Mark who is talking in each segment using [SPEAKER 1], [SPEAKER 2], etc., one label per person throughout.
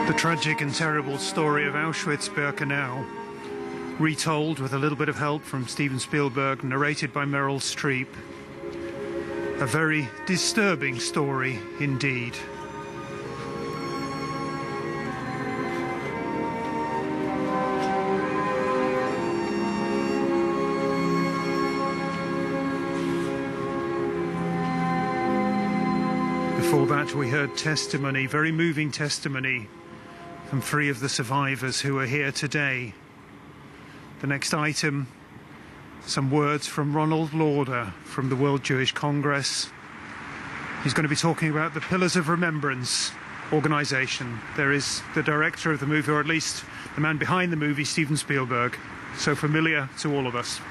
[SPEAKER 1] The tragic and terrible story of Auschwitz-Birkenau, retold with a little bit of help from Steven Spielberg, narrated by Meryl Streep. A very disturbing story indeed. Before that, we heard testimony, very moving testimony, from 3 of the survivors who are here today. The next item, some words from Ronald Lauder from the World Jewish Congress. He's going to be talking about the Pillars of Remembrance organization. There is the director of the movie, or at least the man behind the movie, Steven Spielberg, so familiar to all of us.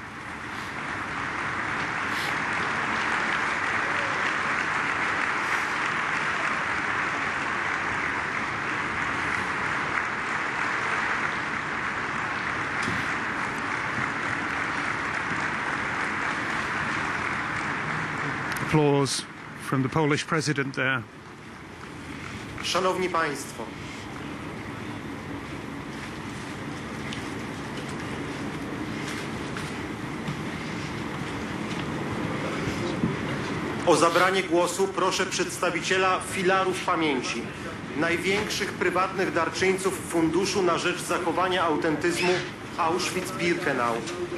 [SPEAKER 1] Applause from the Polish president there.
[SPEAKER 2] Szanowni Państwo, o zabranie głosu proszę przedstawiciela Filarów Pamięci, największych prywatnych darczyńców Funduszu na rzecz zachowania autentyzmu Auschwitz-Birkenau,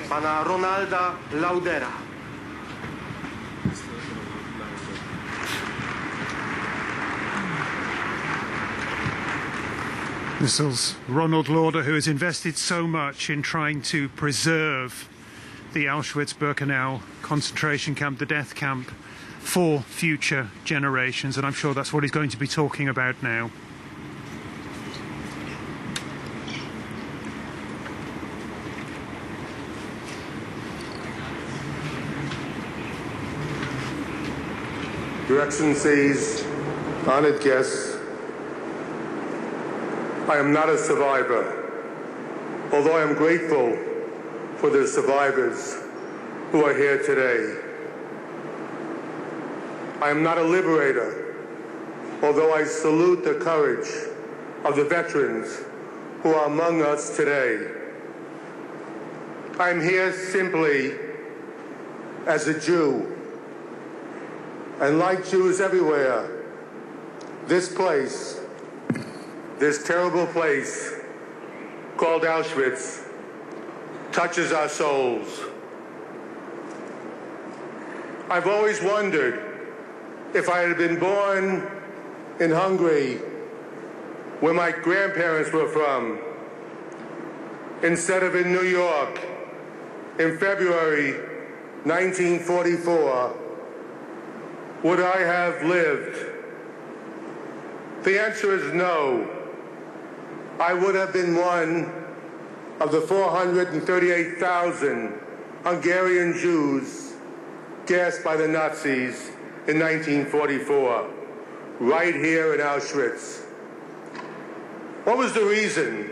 [SPEAKER 2] pana Ronalda Laudera.
[SPEAKER 1] This is Ronald Lauder, who has invested so much in trying to preserve the Auschwitz-Birkenau concentration camp, the death camp, for future generations, and I'm sure that's what he's going to be talking about now.
[SPEAKER 3] Your Excellencies, honored guests, I am not a survivor, although I am grateful for the survivors who are here today. I am not a liberator, although I salute the courage of the veterans who are among us today. I am here simply as a Jew, and like Jews everywhere, this place, this terrible place called Auschwitz, touches our souls. I've always wondered if I had been born in Hungary, where my grandparents were from, instead of in New York in February 1944, would I have lived? The answer is no. I would have been one of the 438,000 Hungarian Jews gassed by the Nazis in 1944, right here in Auschwitz. What was the reason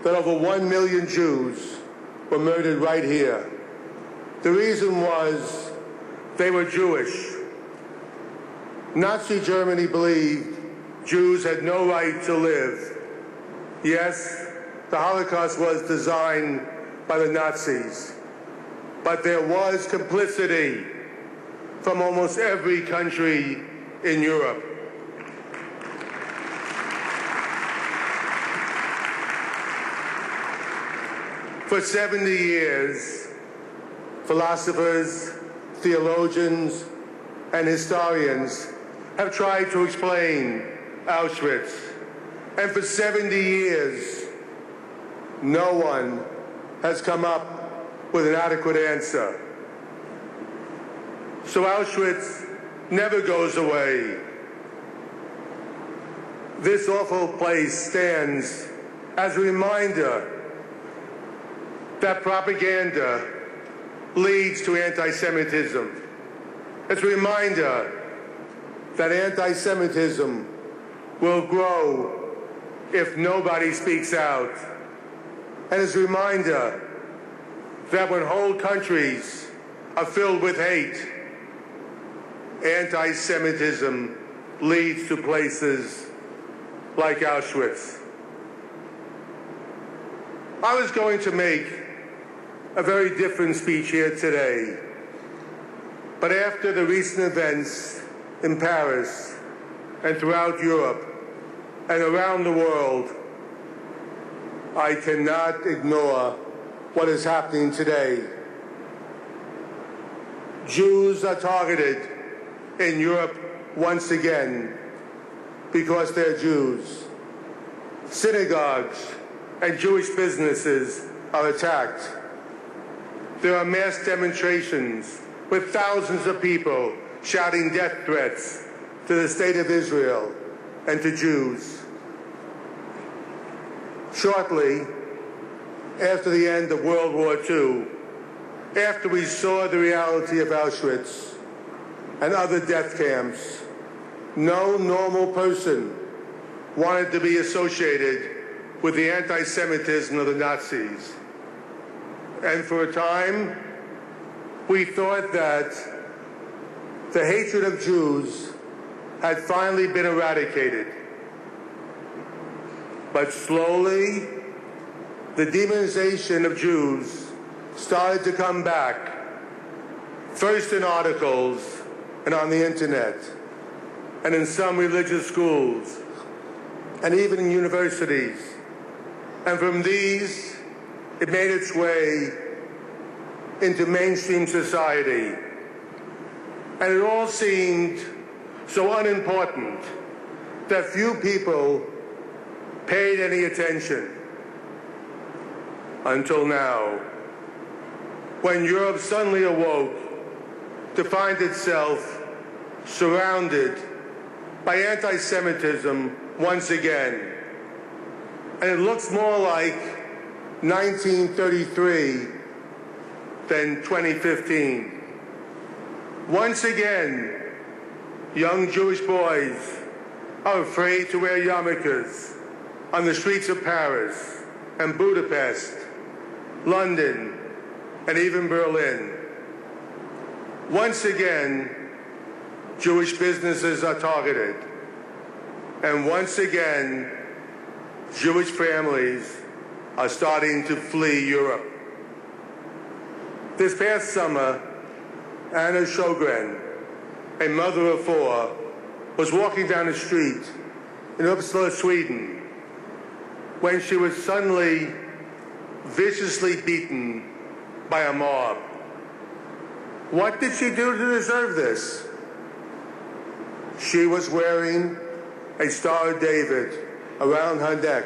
[SPEAKER 3] that over 1 million Jews were murdered right here? The reason was they were Jewish. Nazi Germany believed Jews had no right to live. Yes, the Holocaust was designed by the Nazis, but there was complicity from almost every country in Europe. For 70 years, philosophers, theologians, and historians have tried to explain Auschwitz. And for 70 years, no one has come up with an adequate answer. So Auschwitz never goes away. This awful place stands as a reminder that propaganda leads to anti-Semitism. It's a reminder that anti-Semitism will grow if nobody speaks out. And it's a reminder that when whole countries are filled with hate, anti-Semitism leads to places like Auschwitz. I was going to make a very different speech here today, but after the recent events in Paris and throughout Europe and around the world, I cannot ignore what is happening today. Jews are targeted in Europe once again because they're Jews. Synagogues and Jewish businesses are attacked. There are mass demonstrations with thousands of people shouting death threats to the state of Israel and to Jews. Shortly after the end of World War II, after we saw the reality of Auschwitz and other death camps, no normal person wanted to be associated with the anti-Semitism of the Nazis. And for a time, we thought that the hatred of Jews had finally been eradicated. But slowly, the demonization of Jews started to come back, first in articles and on the internet, and in some religious schools, and even in universities. And from these, it made its way into mainstream society. And it all seemed so unimportant that few people paid any attention until now, when Europe suddenly awoke to find itself surrounded by anti-Semitism once again. And it looks more like 1933 than 2015. Once again, young Jewish boys are afraid to wear yarmulkes on the streets of Paris and Budapest, London, and even Berlin. Once again, Jewish businesses are targeted. And once again, Jewish families are starting to flee Europe. This past summer, Anna Sjogren, a mother of four, was walking down the street in Uppsala, Sweden, when she was suddenly viciously beaten by a mob. What did she do to deserve this? She was wearing a Star of David around her neck.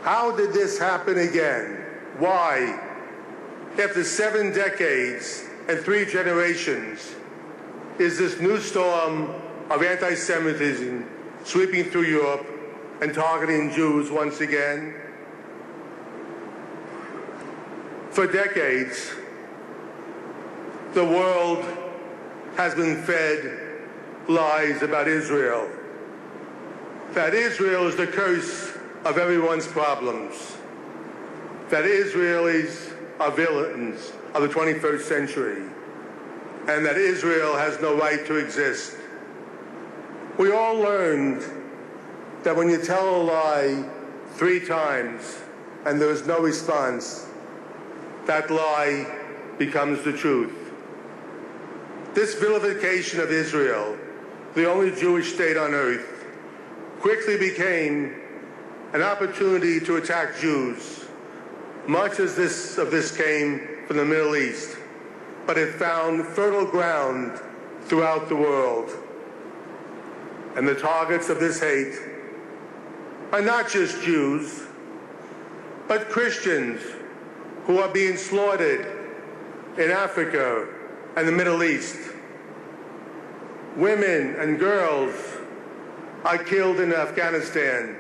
[SPEAKER 3] How did this happen again? Why? After 7 decades and 3 generations, is this new storm of anti-Semitism sweeping through Europe and targeting Jews once again? For decades, the world has been fed lies about Israel. That Israel is the curse of everyone's problems. That Israelis are villains of the 21st century. And that Israel has no right to exist. We all learned that when you tell a lie 3 times and there is no response, that lie becomes the truth. This vilification of Israel, the only Jewish state on earth, quickly became an opportunity to attack Jews, much as this came from the Middle East, but it found fertile ground throughout the world. And the targets of this hate are not just Jews, but Christians who are being slaughtered in Africa and the Middle East. Women and girls are killed in Afghanistan